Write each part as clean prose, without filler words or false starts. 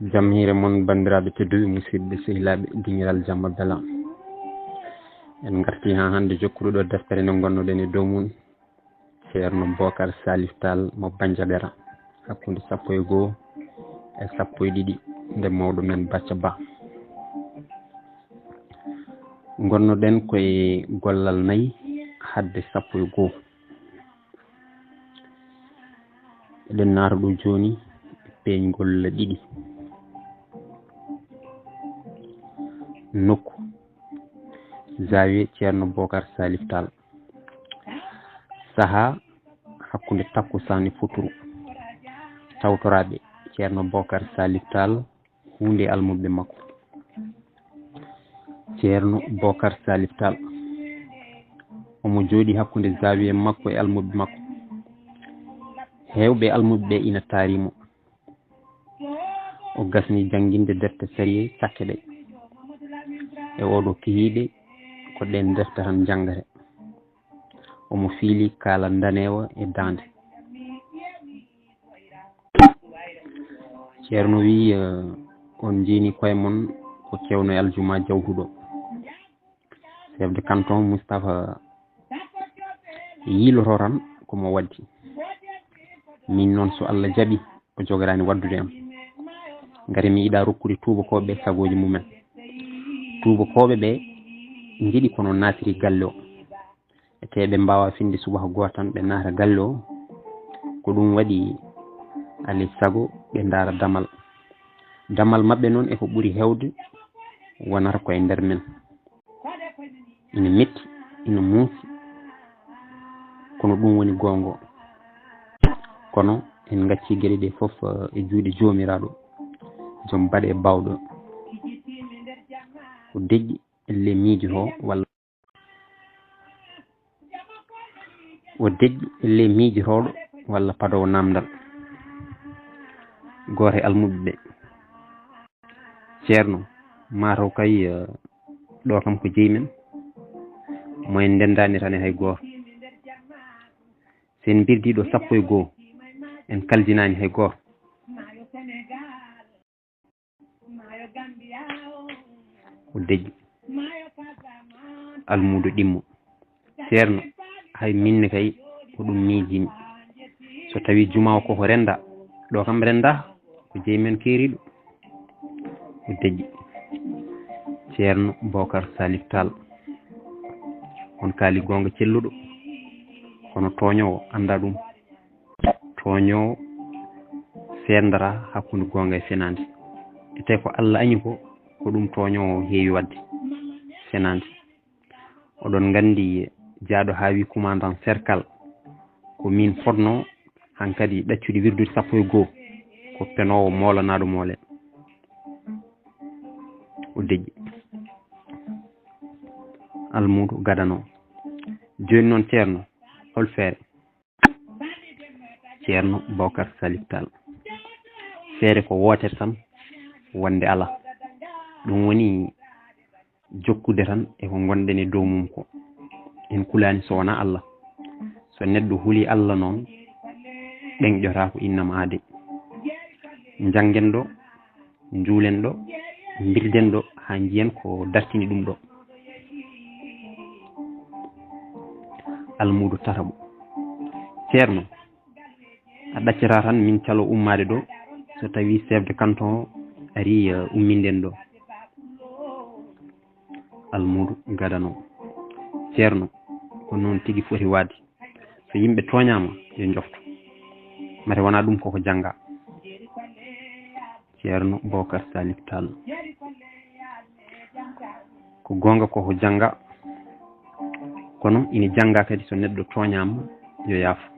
jam hiire mon bandiraɓe tedduɓe musidɓe sehilaɓe dingiral jamma bela en garti ha hande jokkuɗo ɗo deftere nde gonnoɗen e dow mum ceerno Bocar Salif Tall mo Bandiagara hakkude 11 e 12 nde mawɗo men Bacca Ba gonnoɗen koye gollal 4 hadde 11 eɗen naata ɗo joni peeñgol 2 nokku zawiya ceerno Bocar Salif Tall saha hakkude takkusani futuru tawtoraɓe ceerno Bocar Salif Tall hunde almuɓe makko ceerno Bocar Salif Tall omo jooɗi hakkude zawiya makko e almuɓe makko hewɓe almuɓe ɓe ina taarimo o gasni jangguinde defte sérié cakke ɗe e oɗo kihiɗe ko ɗen defte tan jangate omo fiili kala danewa e dande ceerno wi on jini koye mon ko kewno e aljuma jawtuɗo chef de canton Moustapha yiiloto tan komo waddi min noon so Allah jaaɓi o jogorani waddude am ngari mi yiɗa rokkude tubakoɓe sagoji mumen tubakoɓe ɓe jiiɗi kono natiri galle o e teɓe mbawa finde subaka goto tan ɓe naata galle o ko ɗum waɗi alay saago ɓe daara damal mabɓe noon eko ɓuuri hewde wonata koye nder men ina metti ina muusi kono ɗum woni gongo kono en gacci gueɗe ɗe foof e juuɗe jomiraɗo joom baɗe bawɗo ko deƴƴi elle miijoto walla o deƴƴi elle miijotoɗo walla padowo namdal goto e almuɓe ɓe ceerno mataw kay ɗo kam ko jeyi men moyen ndendani tan e hay goto sen birdiɗo 11 en kaldinani hay goto o deƴƴi almudo ɗimmo ceerno hay minne kay ko ɗum miijimi so tawi juma o koko renda ɗo kam renda ko jeyi men keeriɗo o deƴƴi ceerno Bocar Salif Tall on kaali gonga celluɗo kono toñowo anda ɗum toñowo sendata hakkude gonga e senade e tawi ko Allah añi ko ɗum toñowo heewi wadde senade oɗon gandi jaaɗo haawi commandant cercle ko min fotno hankkadi ɗaccude wirdude 11 ko penowo molanaɗo moolen o deƴƴi almudo gadano joni noon ceerno hol feere ceerno Bocar Salif Tall feere ko wotere tan wonde ala ɗum woni jokkude tan eko gonɗen e dow mum ko en kulani so wona Allah so neɗɗo huuli Allah noon ɓeŋƴota ko innama aade janggen ɗo juulen ɗo birden ɗo ha jiyen ko dartini ɗum ɗo almudo tataɓo ceerno a ɗaccata tan min calo ummade ɗo so tawi chef de canton ari umminden ɗo almudo gadano ceerno ko noon tigui foti waade so yimɓe toñama yo jofto mate wona ɗum koko jangga ceerno Bocar Salif Tall ko gonga koko jangga kono ina jangga kadi so neɗɗo toñama yo yaafo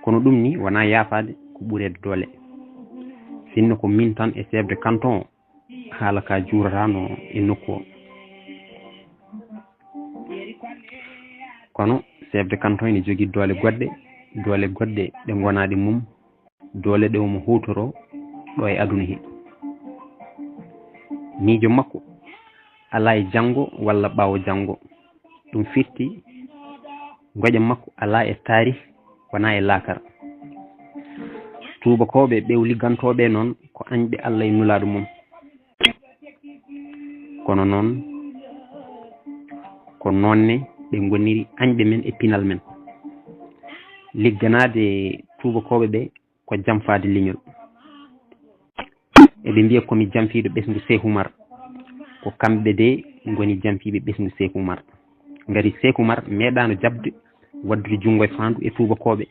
kono ɗum ni wona yaafade ko ɓuurede doole sinno ko min tan e chef de canton o haala ka juuratano e nokku o kono chef de canton ene jogui doole goɗɗe ɗe gonaɗe mum doole ɗe omo hutoro ɗo e aduna he miijo makko ala e janggo walla ɓaawo janggo ɗum firti goƴa makko ala e taarih wona e laakara tubakoɓe ɓe liggantoɓe noon ko añɓe Allah e nulaɗo mum kono noon ko nonne ɓe goniri añɓe men e pinal men ligganade tubakoɓe ɓe ko jamfade leñol eɓe mbiya komi jamfiɗo ɓesgu Cheikh Oumar ko kamɓe de goni jamfiɓe ɓesgu Cheikh Oumar ngari Cheikh Oumar meeɗano jabde waddude junggo e fandu e tubakoɓe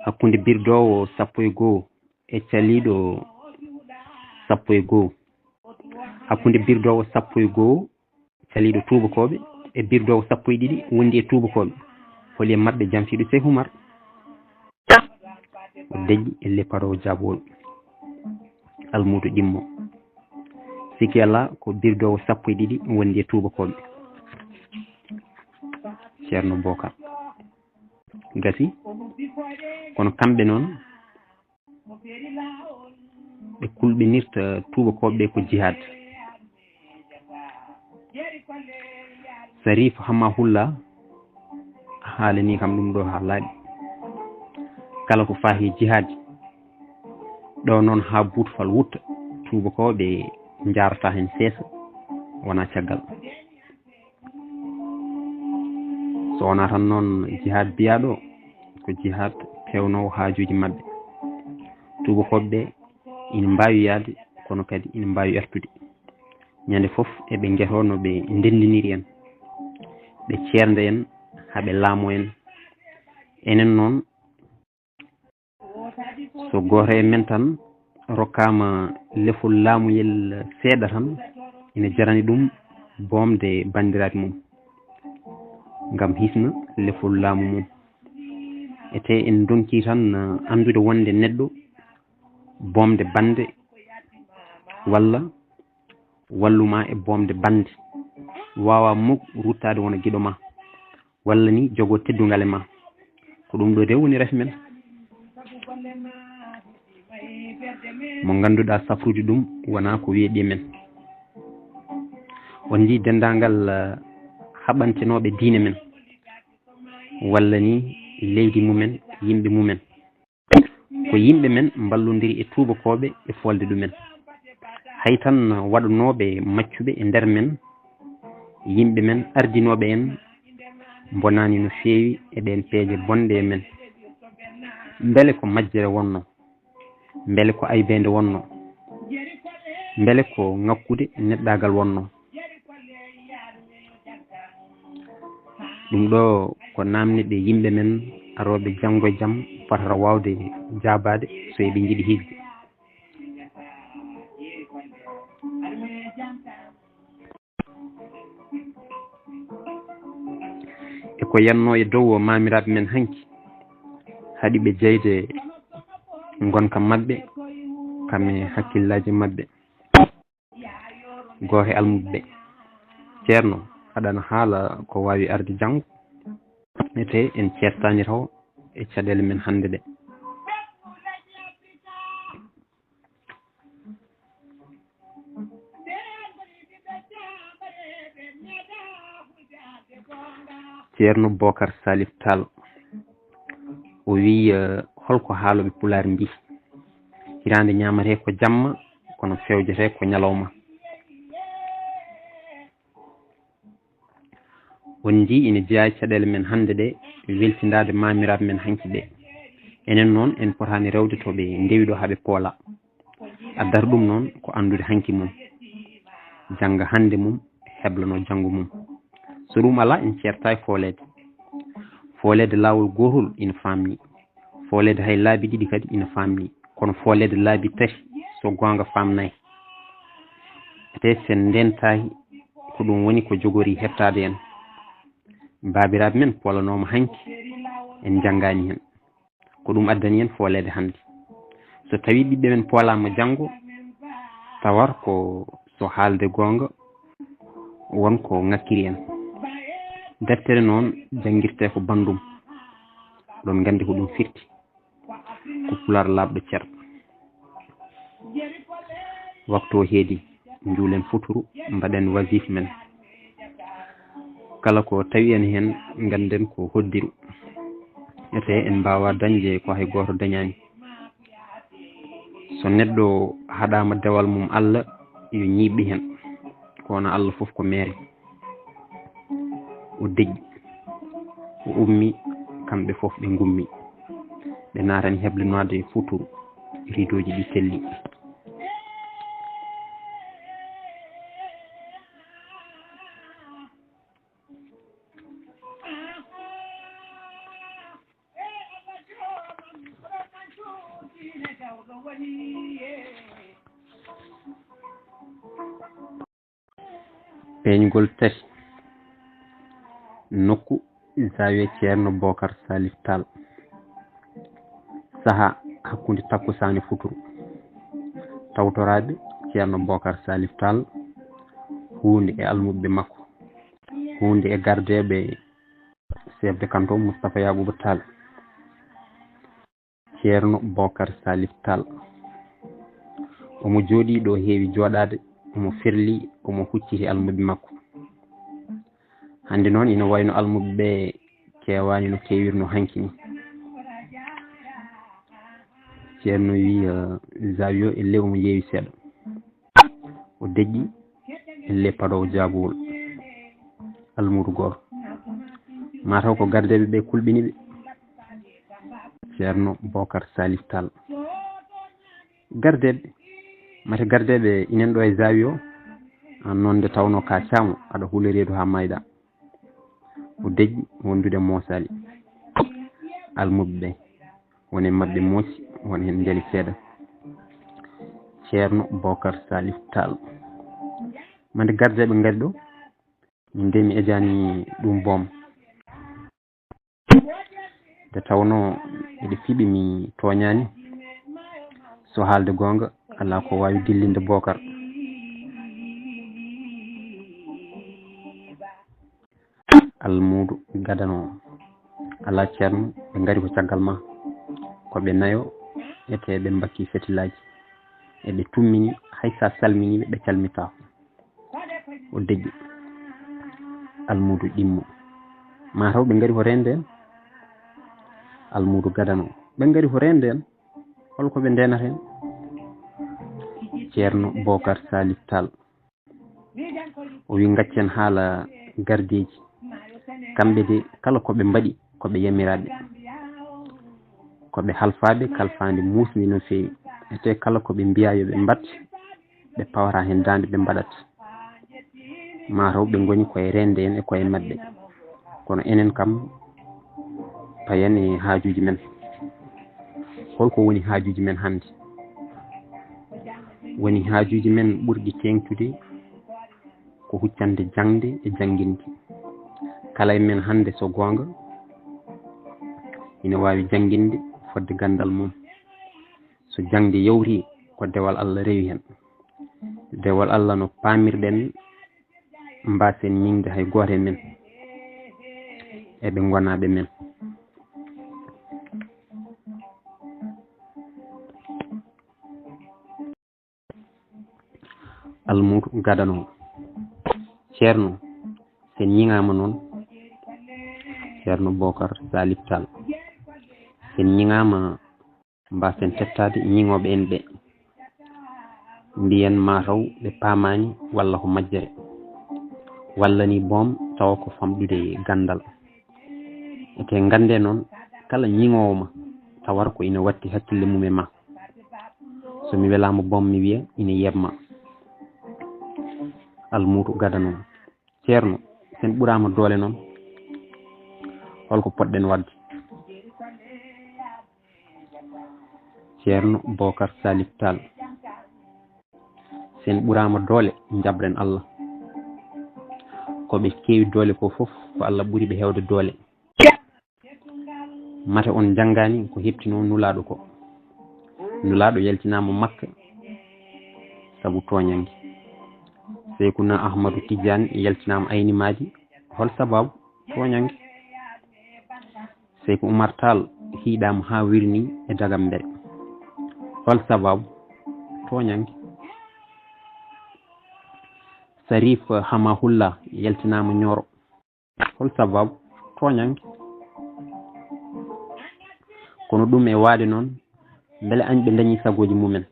hakkunde birdowo 11 e caliɗo 11 hakkunde birdowo 11 caliɗo tubakoɓe e birdowo 12 wondi e tubakoɓe holi e mabɓe jamfiɗo Cheikh Oumar o deƴƴi e lepparowo jaabol almudo ɗimmo sikki Allah ko birdowo 12 wondi e tubakoɓe ceerno Bocar gasi kono kamɓe noon ɓe kulɓinirta tubakoɓe ko jihad Sarif Hamma Hulla haalani kam ɗum ɗo ha laaɓi kala ko faahi jihad ɗo noon ha buutfal wutta tubakoɓe jarata hen seesa wona caggal so wona tan noon jihad biyaɗo ko jihad pewnowo haajuji mabɓe tubakoɓe ina mbawi yaade kono kadi ina mbawi ertude ñande foof eɓe gueto no ɓe ndenndiniri en ɓe ceernde en haɓe laamo en enen noon so goto e men tan rokkama lefol laamuyel seeɗa tan ina jarani ɗum boomde bandiraɓe mum ngam hisna lefol laamu mum ete en donki tan andude wonde neɗɗo boomde bande walla walluma e boomde bande wawa muk ruttade wona guiɗo ma walla ni jogo teddungal e ma ko ɗum ɗo de woni ref men mo ganduɗa safrude ɗum wona ko weeɗi men on ji dendagal haɓantenoɓe diine men walla ni leydi mumen yimɓe mumen ko yimɓe men ballodiri e tubakoɓe e folde ɗumen hay tan waɗanoɓe maccuɓe e nder men yimɓe men ardinoɓe en bonani no feewi e ɗen peeje bonde e men beele ko majjere wonno beele ko aybede wonno beele ko ngakkude neɗɗagal wonno ɗum ɗo ko namneɗe yimɓe men aroɓe janggo e jaam fotata wawde jabade so eɓe jiiɗi hijde e ko yanno e dow mamiraɓe men hanki haɗi ɓe jeyde gonka mabɓe kame hakkillaji mabɓe goto e almuɓe ɓe ceerno aɗana haala ko wawi arde janggo ete en ceertani taw e caɗele men hande ɗe ceerno Bocar Salif Tall o wi holko haaloɓe pulaar mbi hirande ñamate ko jamma kono fewjete ko ñalawma on ji ina jeeya caɗele men hande ɗe weltindade mamiraɓe men hanki ɗe enen noon en potani rewde toɓe ndewiɗo haaɓe poola addata ɗum noon ko andude hanki mum jangga hande mum heblano janggo mum so ɗum ala en ceerta e foolede lawol gotol ina famni foolede hay laabi ɗiɗi kadi ina famni kono foolede laabi tati so gonga famnayi ete sen ndentahi ko ɗum woni ko jogori hettade en babiraɓe men polanoma hanki en janggani hen ko ɗum addani en foolede hande so tawi ɓiɓɓe men poolama janggo tawar ko so haalde gonga wonko ngakkiri en deftere noon jangguirte ko bandum ɗon gandi ko ɗum firti ko pular labɗo cer waktu o heedi juulen futuru mbaɗen wasif men kala ko tawi en hen ganden ko hoddiru ete en mbawa dañde ko hay goto dañani so neɗɗo haɗama dewal mum Allah yo ñiɓɓi hen kono Allah foof ko meere o deƴƴi o ummi kamɓe foof ɓe gummi ɓe natani heblinode futuru ridoji ɗi selli peñgol tati nokku zawiya ceerno Bocar Salif Tall saaha hakkude takkusane futuru tawtoraɓe ceerno Bocar Salif Tall hunde e almuɓe makko hunde e gardeɓe chef de canton Moustapha Yacouba Tall ceerno Bocar Salif Tall omo jooɗi ɗo heewi jooɗade omo firli omo hucciti almuɓe makko hande noon ina wayno almuɓe ɓe kewani no kewirno hanki ni ceerno wi zawiyo elle omo yeewi seeɗa o deƴƴi elle paɗowo jaabowol almudu goto mataw ko gardeɓe ɓe kulɓiniɓe ceerno Bocar Salif Tall gardeɓe mate gardeɓe inen ɗo e zawiyo an noon nde tawno ka caamo aɗa huula reedu ha mayɗa o deƴƴi wondude moosali almuɓe ɓe woni mabɓe moosi woni hen jali seeɗa ceerno Bocar Salif Tall mande gardeɓe ngari ɗo min de mi ejani ɗum boom nde tawno eɗe fiiɓi mi toñani so haalde gonga ala ko wawi dillinde Bocar almudu gadano ala ceerno ɓe ngari ko caggal ma koɓe nayo ete ɓe mbakki fetilaji eɓe tummini hay sa salminiɓe ɓe calmita o deƴƴi almudu ɗimmo mataw ɓe ngari ko rende en almudu gadano ɓe ngari ko rende en holko ɓe ndenata hen ceerno Bocar Salif Tall o wi gaccen haala gardeji kamɓe de kala koɓe mbaɗi koɓe yamiraɓe koɓe halfaɓe kalfande musni no fewi ete kala koɓe mbiya yoɓe mbat ɓe pawata hen dande ɓe mbaɗat mataw ɓe goni koye rende en e koye mabɓe kono enen kam payen e haajuji men holko woni haajuji men hande woni haajuji men ɓurɗi tengtude ko huccande jangde e janguinde kala e men hande so gonga ina wawi janguinde fodde gandal mum so jangde yawti ko dewal Allah rewi hen dewal Allah no pamirɗen mbasen ñingde hay goto e men eɓe gonaɓe men almudu gadano ceerno sen ñingama noon ceerno Bocar Salif Tall sen ñingama mbasen tettade ñingoɓe en ɓe mbiyen mataw ɓe pamani walla ko majjere walla ni boom tawa ko famɗude gandal ete gande noon kala ñingowo ma tawara ko ina watti hakkille mum e ma so mi welama boom mi wiya ina yebma almudu gadano ceerno sen ɓurama doole noon holko poɗɗen wadde ceerno Bocar Salif Tall sen ɓurama doole jabren Allah koɓe kewi doole ko foof ko Allah ɓuuri ɓe hewde doole mate on janggani ko heptino nulaɗo ko nulaɗo yaltinama Makka saabu toñangue Seykuna Ahmadou Tidiane yaltinama aynimaji hol sababu toñangue Seyku Oumar Tall hiiɗama ha wirni e dagam mbere hol sababu toñangue Sarif Hamahulla yaltinama Nioro hol sababu toñangue kono ɗum e waade noon beele añɓe dañi sagoji mumen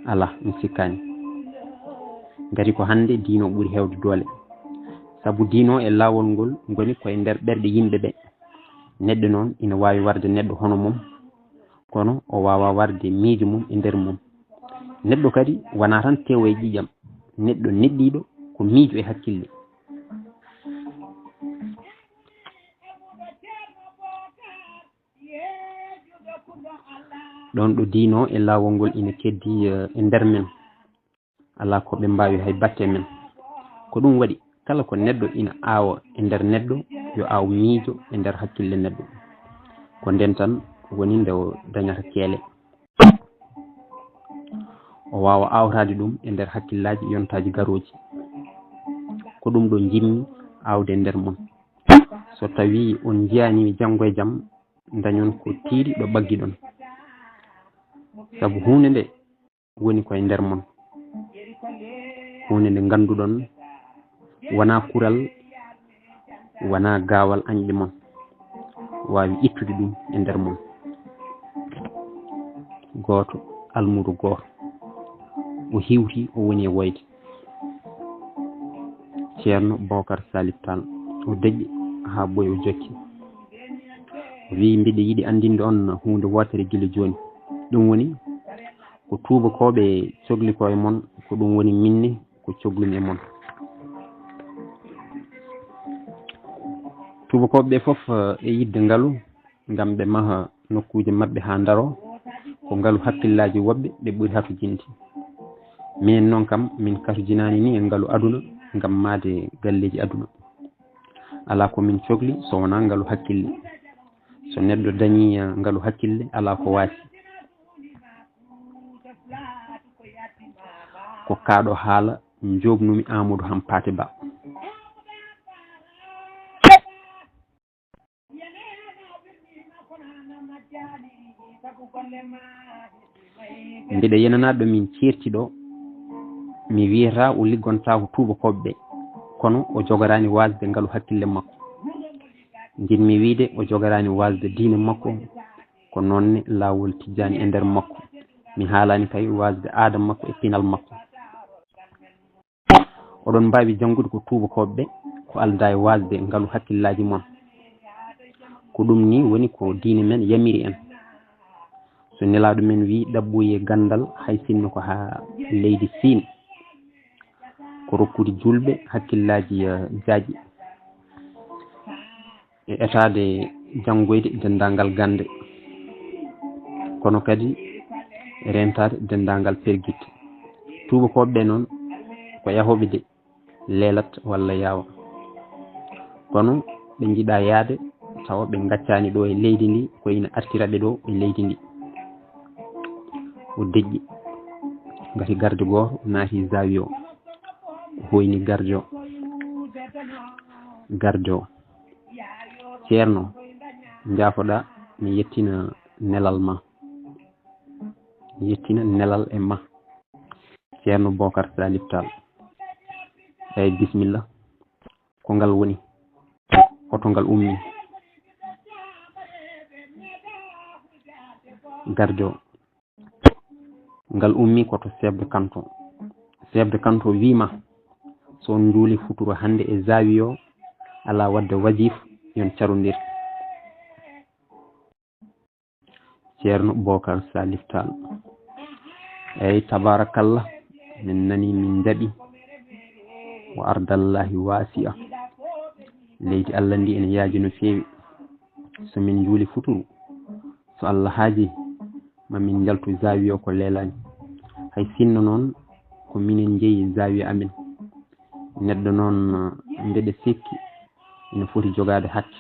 ala mi sikkani gari ko hande diino ɓuuri hewde doole sabu diino e laawol ngol ngoni koye nder ɓerɗe yimɓe ɓe neɗɗo noon ina wawi warde neɗɗo hono mum kono o wawa warde miijo mum e nder mum neɗɗo kadi wona tan tewo e ƴiƴam neɗɗo neɗɗiɗo ko miijo e hakkille ɗon ɗo diino e laawol ngol ina keddi e nder men ala ko ɓe mbawi hay batte men ko ɗum waɗi kala ko neɗɗo ina aawa e nder neɗɗo yo aaw miijo e nder hakkille neɗɗo ko nden tan woni nde o dañata keele o wawa awrade ɗum e nder hakkillaji yontaji garoji ko ɗum ɗo jimmi awde e nder mon so tawi on jiyanimi janggo e jaam dañon ko tiiɗi ɗo ɓaggi ɗon sabu hunde nde woni koye nder mon hunde nde ganduɗon wona kural wona gaawal añɓe mon wawi ittude ɗum e nder mon gooto almuru gooto o hiwti o woni e woyde ceerno Bocar Salif Tall o deƴƴi ha ɓoyi o jokki o wi mbiɗa yiɗi andinde on hunde wotere gila joni ɗum woni ko tubakoɓe cohli ko e mon ko ɗum woni minne ko cohlumi e mon tubakoɓe foof e yidde ngaalu ngam ɓe maha nokkuje mabɓe ha daro ko ngaalu hakkillaji woɓɓe ɓe ɓuuri hatujinde minen noon kam min katujinani ni e ngaalu aduna ngam maade galleji aduna ala ko min cohli so wona ngaalu hakkille so neɗɗo dañi ngaalu hakkille ala ko waasi ko kaaɗo haala jobnumi Amadou Hampate Ba mbiɗa yenanaɗo min certi ɗo mi wiyata o liggonta ko tubakoɓe ɓe kono o jogorani wasde ngaalu hakkille makko jinmi wiide o jogorani wasde diine makko ko noonne laawol tijjani e nder makko mi haalani kay wasde aada makko e pinal makko oɗon mbawi janngude ko tubakoɓe ɓe ko alda e wasde ngaalu hakkillaji mon ko ɗum ni woni ko diine men yamiri en so nelaɗo men wi ɗaɓɓuye gandal hay sinno ko ha leydi Siin ko rokkude julɓe hakkillaji jaaƴi e etade janngoyde dendagal gande kono kadi rentade dendagal perguitte tubakoɓe ɓe noon ko yahoɓe de leelat walla yaawa kono ɓe jiiɗa yaade tawa ɓe gaccani ɗo e leydi ndi ko ina artiraɓe ɗo e leydi ndi o deƴƴi gati garde goto naati zawi o hoyni garde o ceerno jaafoɗa mi yettina nelal ma mi yettina nelal e ma ceerno Bocar Salif Tall eyyi bisimilla ko ngal woni hoto ngal ummi garde o ngal ummi koto chef de canton wima so on juuli futuro hande e zawi o ala wadde wajif yon carodir ceerno Bocar Salif Tall eyyi tabarakallah min nani min jaɓi wa ardallahi wasi'a leydi Allah ndi ene yaaji no feewi so min juuli futuro so Allah haaji mamin jaltu zawi o ko leelani hay sinno noon ko minen jeeyi zawi amin neɗɗo noon mbeɗe sikki ina foti jogade hakke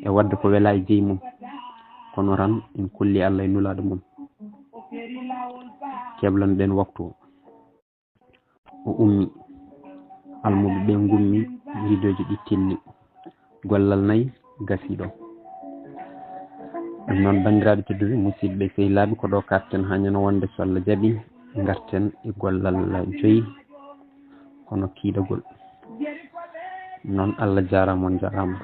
e wadde ko wela e jeyi mum kono ran en kolli Allah e nulaɗo mum keblano ɗen waktu o ummi almuɓe ɓe gummi ridoji ɗi telli gollal nayyi gasiɗo ɗum noon bandiraɓe tedduɓe musidɓe sehilaɓe ko ɗo karten ha ñande wonde so Allah jaaɓi garten e gollal joyyi hono kiidagol noon Allah jarama on jarama